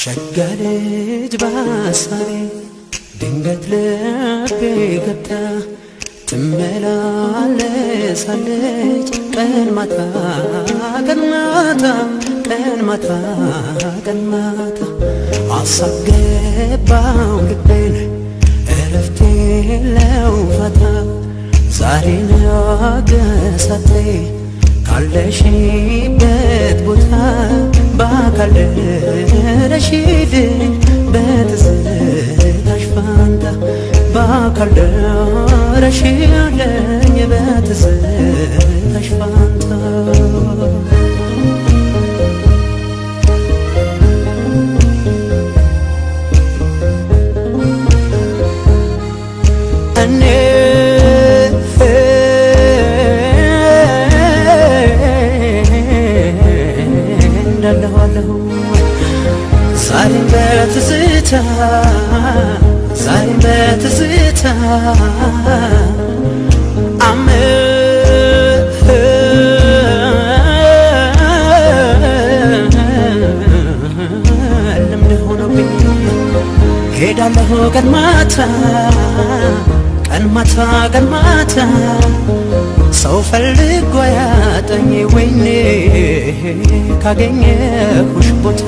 ሸጋልጅ ባሳቤ ድንገት ልቤ ገብታ ትመላለሳለች ቀን ማታ ቀን ማታ ቀን ማታ ቀን ማታ አሳገባው ልቤን እረፍት የለው ፋታ ዛሬ ነገ ሳትለይ ካለሽበት ቦታ በአካል ደረሽልኝ በትዝታሽ ፋንታ በአካል ደረሽልኝ በትዝታሽ ፋንታ እኔ እንዳለሁ ዛሬም በትዝታ ዛሬም በትዝታ ልምድ ሆኖብኝ ሄዳለሁ ቀን ማታ ቀን ማታ ቀን ማታ ሰው ፈልጎ ያጠኝ ወይኔ ካገኘሁሽ ቦታ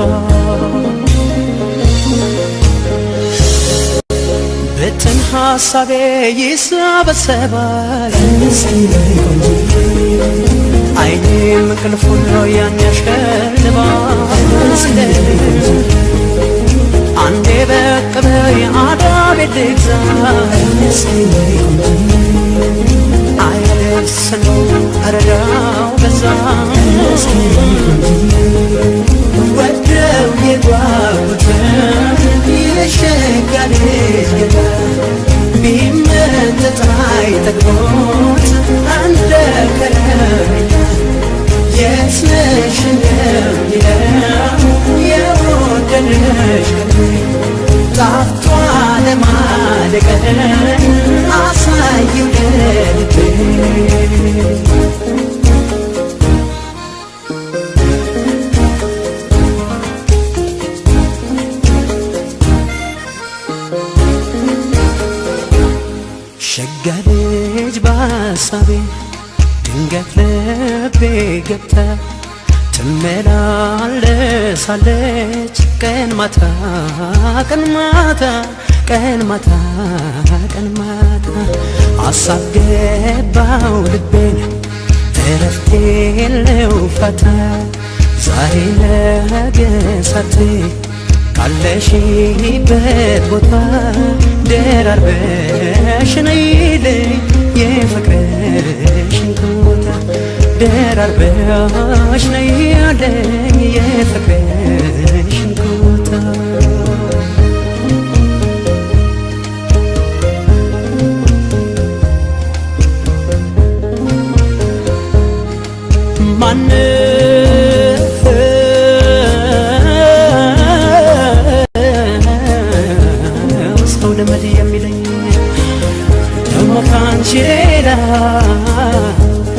ብትን ሐሳቤ ይሰበሰባል አይኔም እንቅልፉን ያን ያሸልባል አንዴ በቅ በይ አዳቤ ልግዛ አይደርስ ነው እረዳው በዛ ወደው የጓጉትን የሸጋ ልጅ ገዳ ቢመጠጥ አይጠግቦት እንደ ከረሜላ የት ነሽ እንደሚለው የወደደሽ ቀልቤ ጣፍቷ ለማደቀን አሳየው ለልቤ ሸጋ ልጅ በሐሳቤ ድንገት ልቤ ገብታ ትመላለሳለች ቀን ማታ ቀን ማታ ቀን ማታ ቀን ማታ አሳገባው ልቤን እረፍት የለው ፋታ ዛሬ ነገ ሳትይ ካለሽበት ቦታ ደራርበሽ ነይልኝ የፍቅርሽን ቦታ ደራርበሽ ነይልኝ የፍቅርሽን ቦታ ሰው ልመድ የሚለኝ ደግሞ ካንቺ ሌላ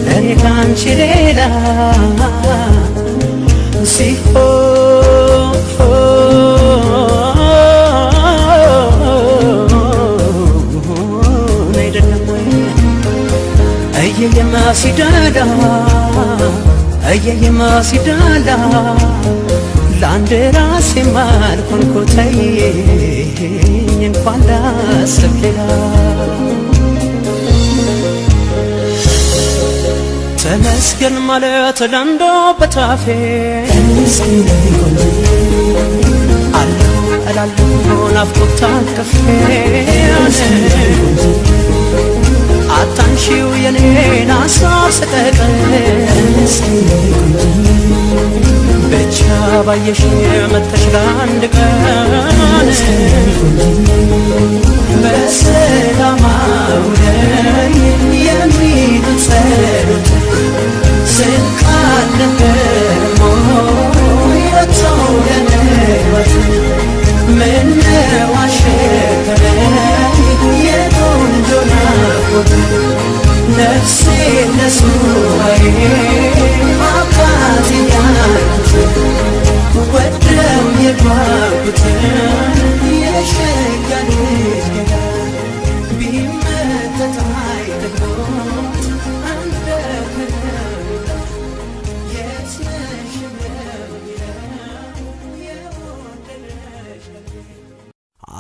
ለኔ ካንቺ ሌላ ሲሆን አይደለም ወይ እየየማ ሲዳላ እየየማ ሲዳላ ለአንድ ራሴ ማልሆንኩ ተይኝ እንኳን ላስብ ሌላ ተመስገን ማለት ለምዶበት አፌ አለሁ እላለሁ ናፍቆት ታቅፌ አታንሺው የኔን ሐሳብ ሰቀቀን ብቻ ባየሽ መጥተሽ ለአንድ ቀን በሰላም አውለኝ የሚሉት ጸሎት ስንቅ አልነበረም የተው ለነግባት ምነው አሸከረኝ የቆንጆ ናፍቆት ነፍሴ ለሱባዬ አካቴ ያልኩት ወደው የጓጉ ያልኩትን የሸጋ ልጅ ገና ቢመተት አይጠግቦት አንደ ከነቢላ የት ነሽ የወደደሽ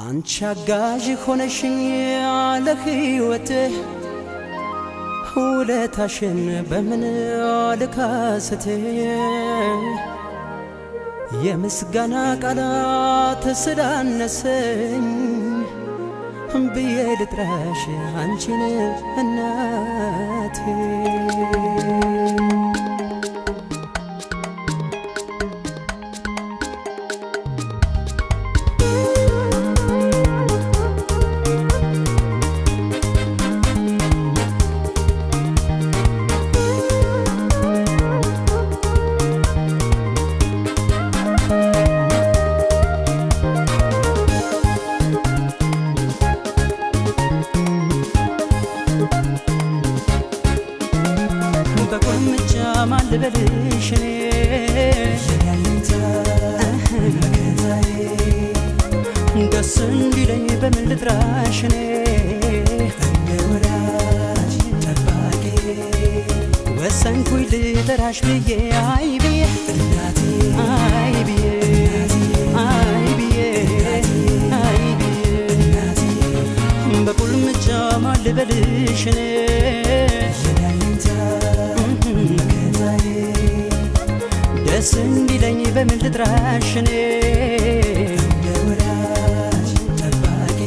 አንቺ አጋዥ ሆነሽኝ ለሕይወትህ ውለታሽን በምን ልካስት የምስጋና ቃላት ስላነሰኝ ብዬ ልጥራሽ አንቺን እናቴ ማን ልበልሽ እኔ ያለኝታ መከታዬ ደስ እንዲለኝ በምን ልጥራሽ እኔ እንደ ወዳጅ ጠባቂ ወሰንኩኝ ልጠራሽ ብዬ አይ ብዬ እናቴ አይ ብዬ አይ ብዬ አይ ብዬ በቁልምጫ ማን ልበልሽ እኔ ደስ እንዲለኝ በምን ልጥራሽ እኔ እንደ ወዳጅ ጠባቂ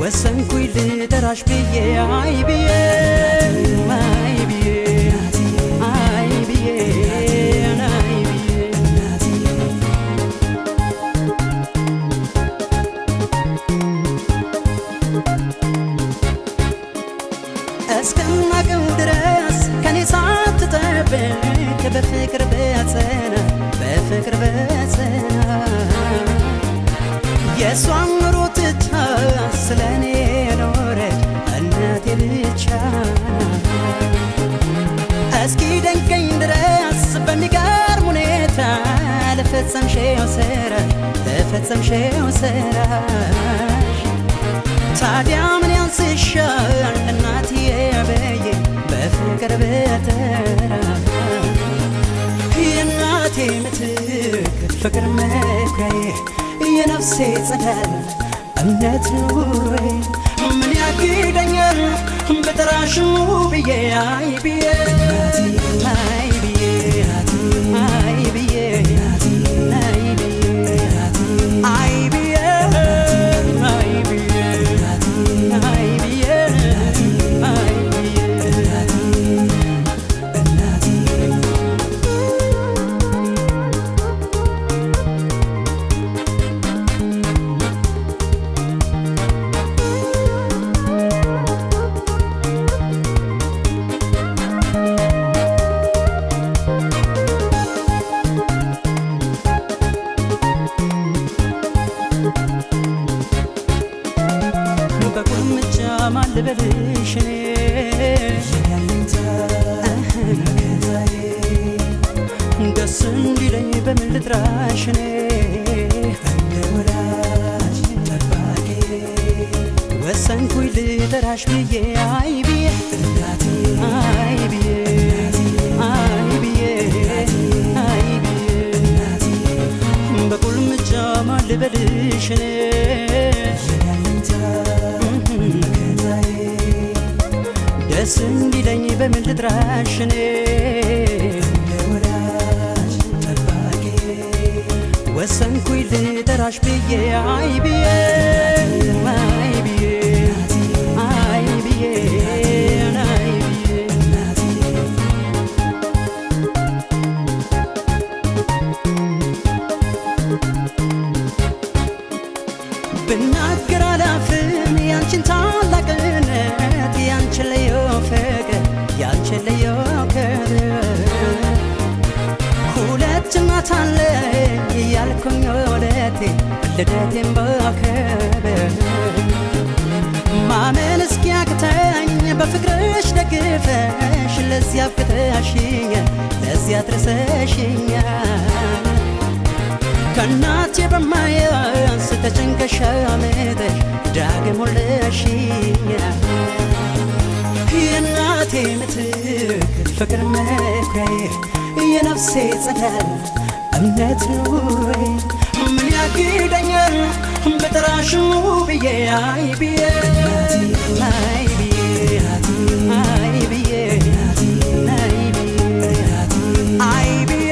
ወሰንኩኝ ልጠራሽ ብዬ አይ ብዬ አይ ብዬ አይ ብዬ አይ ብዬ እስከማውቀው ድረስ ከኔ ሳትጠብቅ በፍቅር በጸና በፍቅር በጸና የሷን ኑሮ ትታ ስለኔ ኖረች እናቴ ብቻ እስኪ ደንቀኝ ድረስ በሚገርም ሁኔታ ለፈጸምሽው ስራሽ ታዲያ ምን ያንስሻል እናትዬ በዬ በፍቅር በተራ የእናቴ ምትክ ፍቅር መኩሪያዬ የነፍሴ ጸዳል እምነት ኑሮዬ ምን ያግደኛል በጠራሽ ብዬ አይ ብዬ አይ ብዬ አይ ብዬ አይ ብዬ አይ ብዬ አይ ብዬ አይ ብዬ አይ በቁልምጫ ማን ልበልሽ እኔ ያለኝታ መከታዬ ደስ እንዲለኝ በምን ልጥራሽ እኔ እንደ ወዳጅ ጠባቂ ወሰንኩኝ ልጠራሽ ብዬ አይ ብዬ እናቴ አይ ብዬ አይ ብዬ አይ ብዬ በቁልምጫ ማን ልበልሽ እኔ ደስ እንዲለኝ በምን ልጥራሽ እኔ እንደ ወዳጅ ጠባቂ ወሰንኩኝ ልጠራሽ ብዬ አይ ብዬ አይ ብዬ አይ ብዬ አይ ብዬ ብናገር አላፍም ያንቺን ታላቅነት ያንቺን ልዩ ፍቅር ያንቺን ልዩ ክብር ሁለት እናት አለኝ እያልኩኝ ወደቴ ልደቴን ባከብር ማመን እስኪያቅተኝ በፍቅርሽ ደግፈሽ ለዚያ አብቅተሽኛል ለዚያ አድርሰሽኛል ከናቴ በማያንስ ተጨንቀሽ አመጠሽ ዳግም ወለድሽኛል የናቴ ምትክ ፍቅር መኩሪያዬ የነፍሴ ጸዳል እምነት ኑሮዬ ምን ያግደኛል በጠራሽ ብዬ አይ ብዬ አይ ብዬ አይ ብዬ አይ ብዬ አይ ብዬ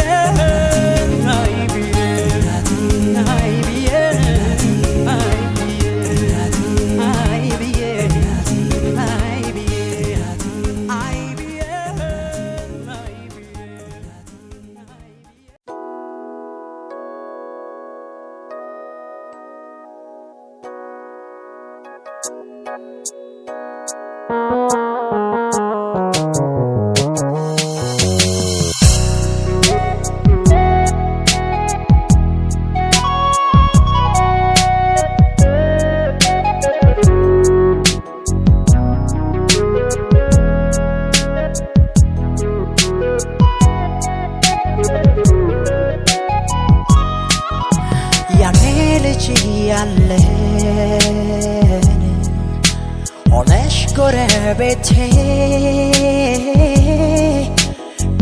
ሆነሽ ጎረቤቴ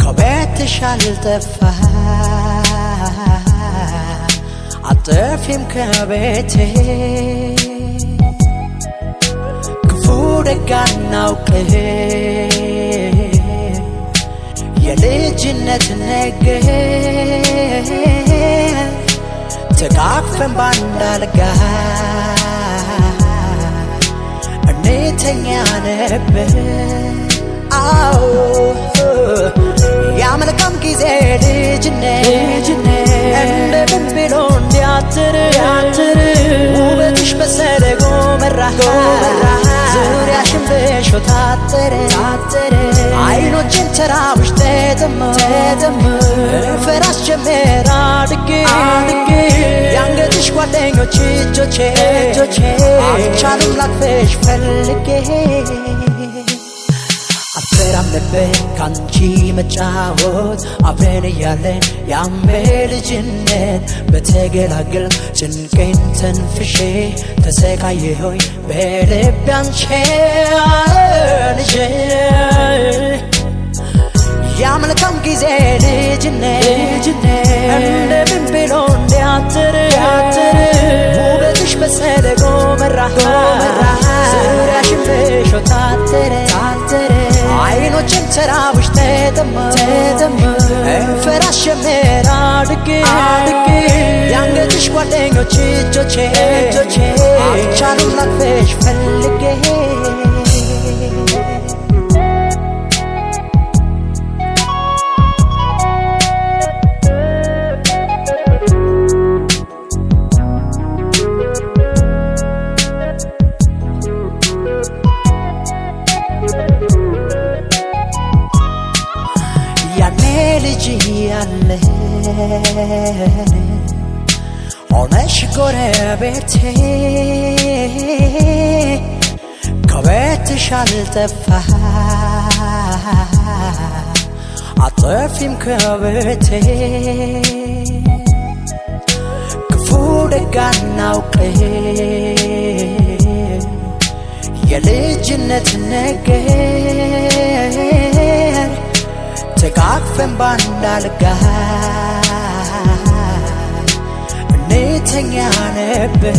ከቤትሽ አልጠፋ አትጠፊም ከቤቴ ክፉ ደግ አናውቅም የልጅነት ነገር ተቃቅፈን ባንድ አልጋ እንተኛ ነበር አዎ ያ መልካም ጊዜ ልጅነት እንደምን ብሎ እንዲያትር ውበትሽ በሰደጎ መራ ዙሪያሽን በሾህ ታጠረ አይኖችን ተራብሽ ተጠማ ፈራስ ጀመር አድጌ ያንገትሽ ጓደኞች እጆቼ አልቻሉም ላቅፍሽ ፈልጌ አፈራም ነበር ካንቺ መጫወት አብረን እያለን ያም በልጅነት በተገላገል ጭንቄን ተንፍሼ ተሰቃየሁኝ በልቤ አንቺን ይዤ ያ መልካም ጊዜ ልጅነት እንደምን ብሎ እንዲያትር ውበትሽ በሰደጎ መራ ዙሪያሽን በሾህ ታጠረ አይኖችን ተራብሽ ተጠማ ፈራስ ጀመር አድጌ ያንገትሽ ጓደኞች እጆቼ አልቻሉም ላቅፍሽ ፈልጌ ልጅ ያለን ሆነሽ ጎረቤቴ ከቤትሽ አልጠፋ አትጠፊም ከቤቴ ክፉ ደግ አናውቅም የልጅነት ነገር ተቃቅፈን ባንድ አልጋ እንተኛ ነበር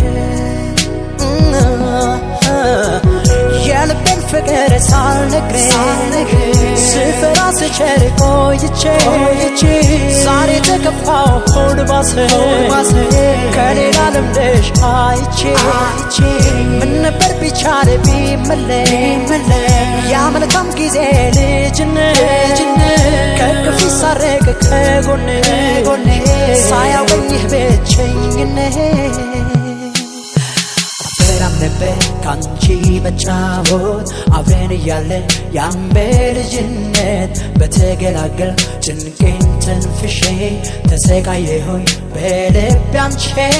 የልቤን ፍቅር ሳልነግርሽ ስፈራ ስቸር ቆይቼ ዛሬ ተከፋው ሆድ ባሰ ከሌላ ልምድሽ አይቼ ምን ነበር ቢቻል ቢመለስ ያ መልካም ጊዜ ልጅነት ከክፉ ሳረቅ ከጎኔ ሳያውቀኝ ብቸኝነት አፈራም ነበር ካንቺ መጫወት አብረን እያለን ያም በልጅነት በተገላገል ጭንቄን ተንፍሼ ተሰቃየሁኝ በልቤ አንቺን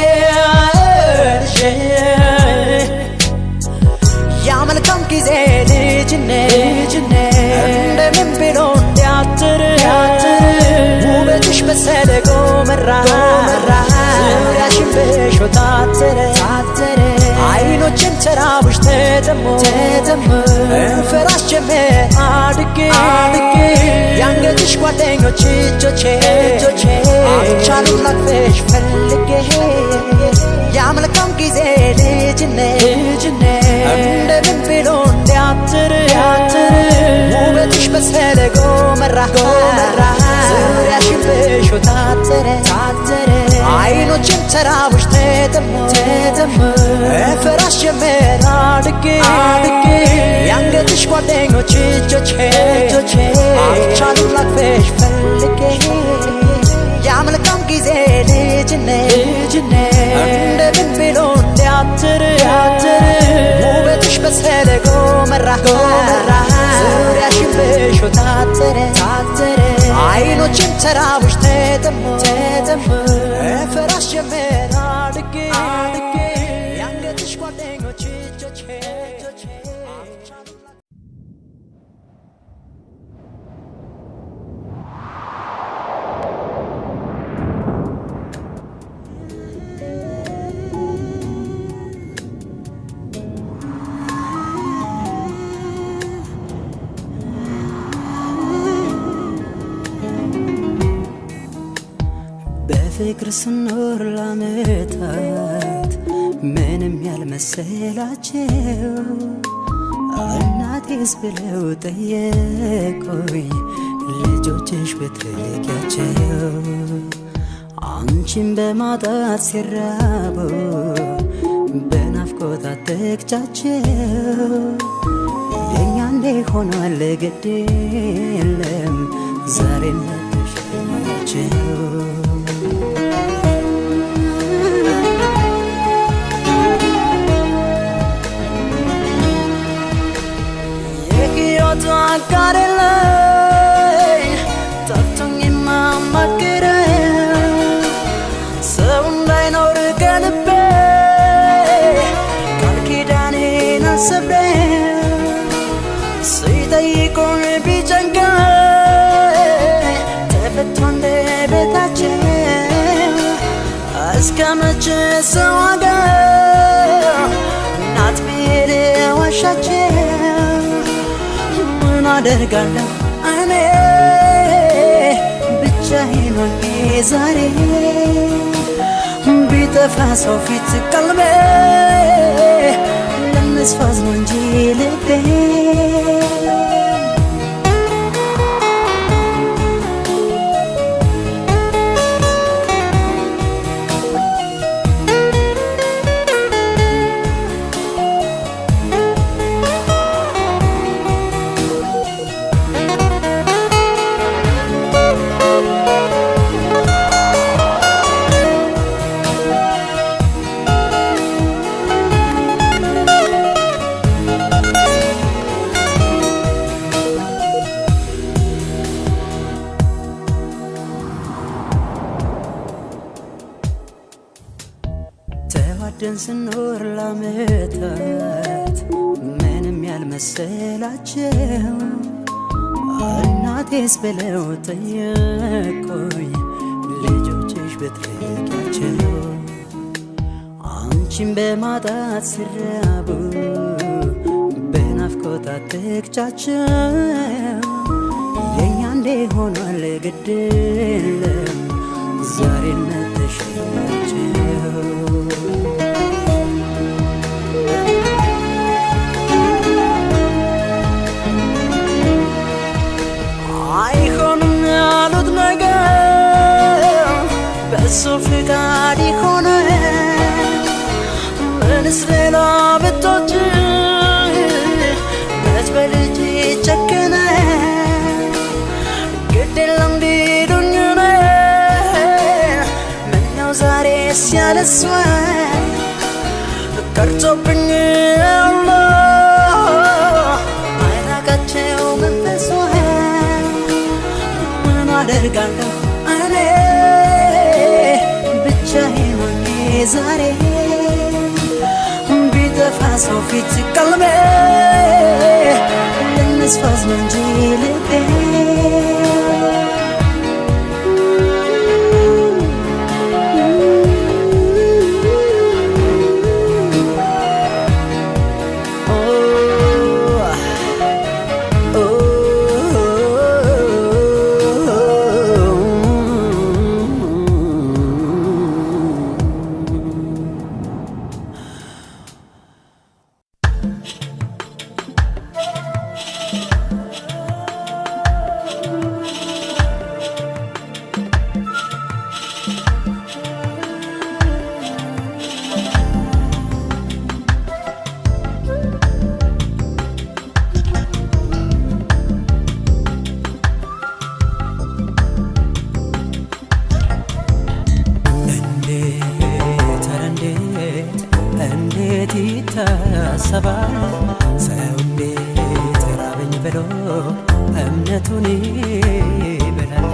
ይዤ ያ መልካም ጊዜ ልጅነት እንደምን ብሎ እንዲያትር ውበትሽ በሰደጎ መራ እንፈራስ ጀመር አድጌ ያንገትሽ ጓደኞች እጆቼ አልቻሉም ላቅፍሽ ፈልጌ ያመልካም ጊዜ ልጅነት እንደምን ብሎ እንዲያትር ውበትሽ መሰለ ጎመራ ዙሪያሽን በእሾህ ታጠረ አይኖችም ተራቡሽ ተጠሙ እንፈራስ ጀመር አድጌ ያንገትሽ ጓደኞች እጆቼ አልቻሉም ላቅፍሽ ፈልጌ ያመልካም ጊዜ ልጅነት እንደምን ብሎ እንዲያትር ውበትሽ መሰለ ጎመራ ዙሪያሽን በእሾህ ታጠረ አይኖችም ተራቡሽ ተጠሙ እንፈራስ ጀመር አድጌ ያንገትሽ ጓደኞች እጆቼ በፍቅር ስኖር ላመታት ምንም ያልመሰላቸው እናቴስ ብለው ጠየቁኝ ልጆችሽ ብትርቂያቸው አንቺን በማጣት ሲራቡ በናፍቆት አትግቻቸው የኛ እንዴ ሆኗል ግድ የለም ዛሬ ነተሸኛቸው አጋሬ ላይ ጠፍቶኝ የማማክረው ሰው እንዳይኖር ከልቤ ቃል ኪዳኔን አልሰብርም ሲጠይቁኝ ቢጨንቀኝ ተፈቶ አንደበታቸው እስከ መቼ ሰው አገር ናት ብዬ ዋሻቸው አደርጋለሁ እኔ ብቻዬን ሆኜ ዛሬ ቢጠፋ ሰው ፊት ቀልቤ ለነስፋዝ ነው እንጂ ልቤ ተዋደን ስኖር ላመታት ምንም ያልመሰላቸው እናቴስ ብለው ጠየቁኝ ልጆችሽ ብትርቂያቸው አንቺን በማጣት ሲራቡ በናፍቆት አትግቻቸው የኛ እንዴ ሆኗል ግድ የለም ዛሬ ነተሸኛቸው አይሆንም ያሉት ነገር በሱ ፍቃድ ሆነ ምንስ ሌላ ብቶች መች በልጅ ጨከነ ግድ የለም ቢሉኝ ምነው ዛሬስ ያለሷ ቀርቶብኝ ያለ አይናቃቸው መንፈሷ ምን አደርጋለሁ እኔ ብቻዬን ሆኜ ዛሬ ቢጠፋ ሰው ፊት ቀልቤ ለነስፋዝ ነው እንጂ ልቤ ይታሰባል ሰው እንዴት ራበኝ ብሎ እምነቱን ይበላል።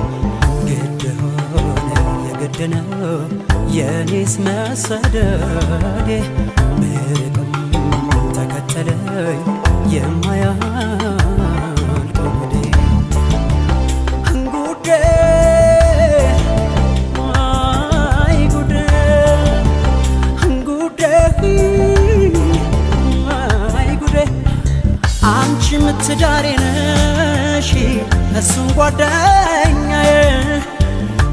ግድ ሆነ የግድ ነው የኔስ መሰደዴ ብርቅም ተከተለኝ የማያልቀው ጉዴ ጉዴ አይ ጉዴ ጉዴ አይ ጉዴ አንቺም ትዳሬ ነሽ እሱም ጓደኛዬ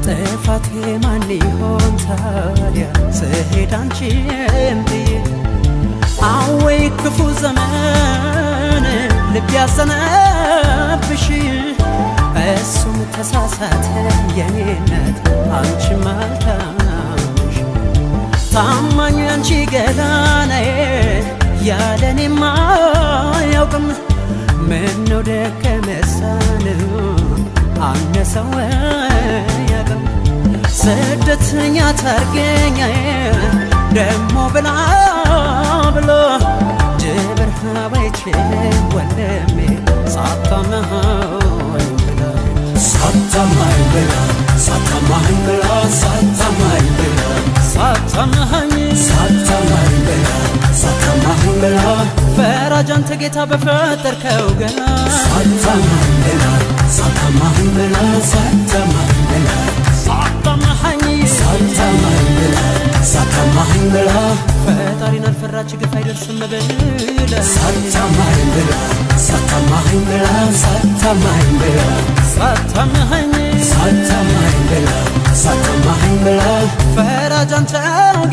ጥፋቴ ማን ይሆን ታዲያ ስሄድ አንቺን ብዬ አወይ ክፉ ዘመን ልብ ያዘነብሽ እሱም ተሳሳተ የኔነት አንቺም አልታምሽ ታማኝ አንቺ ገላናዬ ያለኔማ አያውቅም ምነው ደከመሳን አነሰው ያቅም ስደተኛ ታርገኛዬ ደሞ ብላ ብሎ ጅብር ሀባይችልም ወንድሜ ሳታመሃኝ ብላ ሳታማኝ ብላ ሳታማኝ ብላ ሳታማኝ ብላ ሳታማኝ ሳታማኝ ብላ ሳታማኝ ብላ ፈራጅ አንተ ጌታ በፈጠርከው ገና ሳታማኝ ብላ ሳታማኝ ብላ ሳታማኝ ብላ ሳታማኝ ሳታማኝ ብላ ሳታማኝ ብላ ፈጣሪን አልፈራች ግፍ አይደርስም ብላ ሳታማኝ ብላ ሳታማኝ ብላ ሳታማኝ ብላ ሳታማኝ ሳታማኝ ብላ ሳታማኝ ብላ ፈራጅ አንተ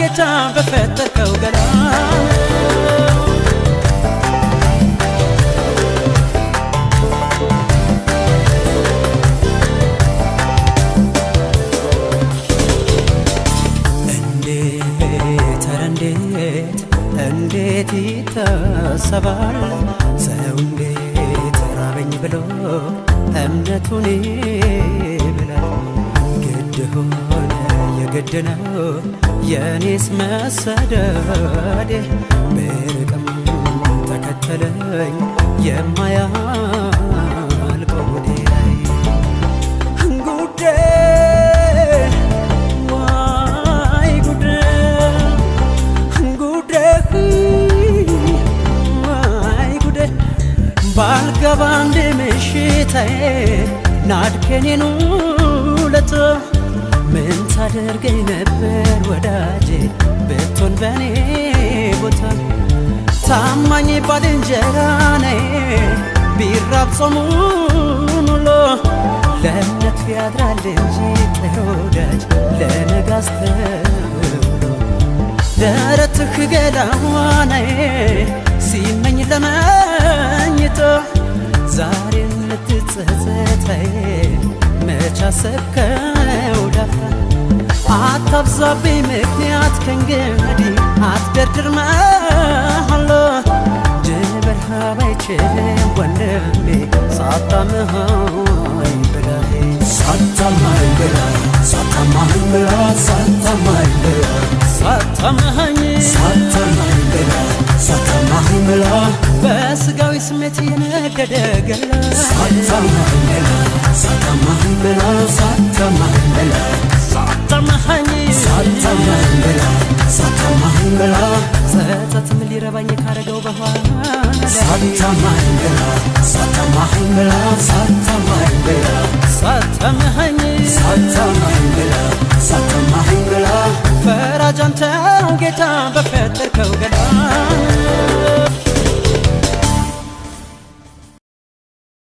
ጌታ በፈጠርከው ገና እንዴት ይታሰባል ሰው እንዴት ራበኝ ብሎ እምነቱን ይብላል። ግድ ሆነ የግድ ነው የኔስ መሰደዴ ብርቅም ተከተለኝ የማያልቀው ጉዴ ጉዴ ባልገባ አንድ ምሽታዬ ናድከኔን ውለቶ ምን ታደርገኝ ነበር ወዳጄ ብትሆን በኔ ቦታ ታማኝ ባልንጀራ ነይ ቢራብ ጾሙን ውሎ ለእምነቱ ያድራል እንጂ ጥሩ ወዳጅ ለነገ አስተውሎ ደረትህ ገላዋናዬ ሲመኝ ለመኝቶ ዛሬ ልትጸጸተይ መች አሰብከው ዳፍታ አታብዛብኝ ምክንያት ከእንግዲህ አትደርድር መሃሎ ጅብር ሀባይችልም ወንድሜ ሳታምሃኝ ብላዬ ሳታማኝ ብላ ሳታማኝ ብላ ሳታማኝ ብላ ሳታማኝ ሳታማኝ ብላ ሳታማኝ ብላ በስጋዊ ስሜት የነደደ ገላ ሳታማኝ ብላ ሳታማኝ ብላ ሳታማኝ ብላ ሳታማኝ ሳታማኝ ብላ ሳታማኝ ብላ ጸጸትም ሊረባኝ ካረገው በኋላ ሳታማኝ ብላ ሳታማኝ ብላ ሳታማኝ ብላ ሳታማኝ ሳታማኝ ብላ ሳታማኝ ብላ ፈራጅ አንተ ጌታ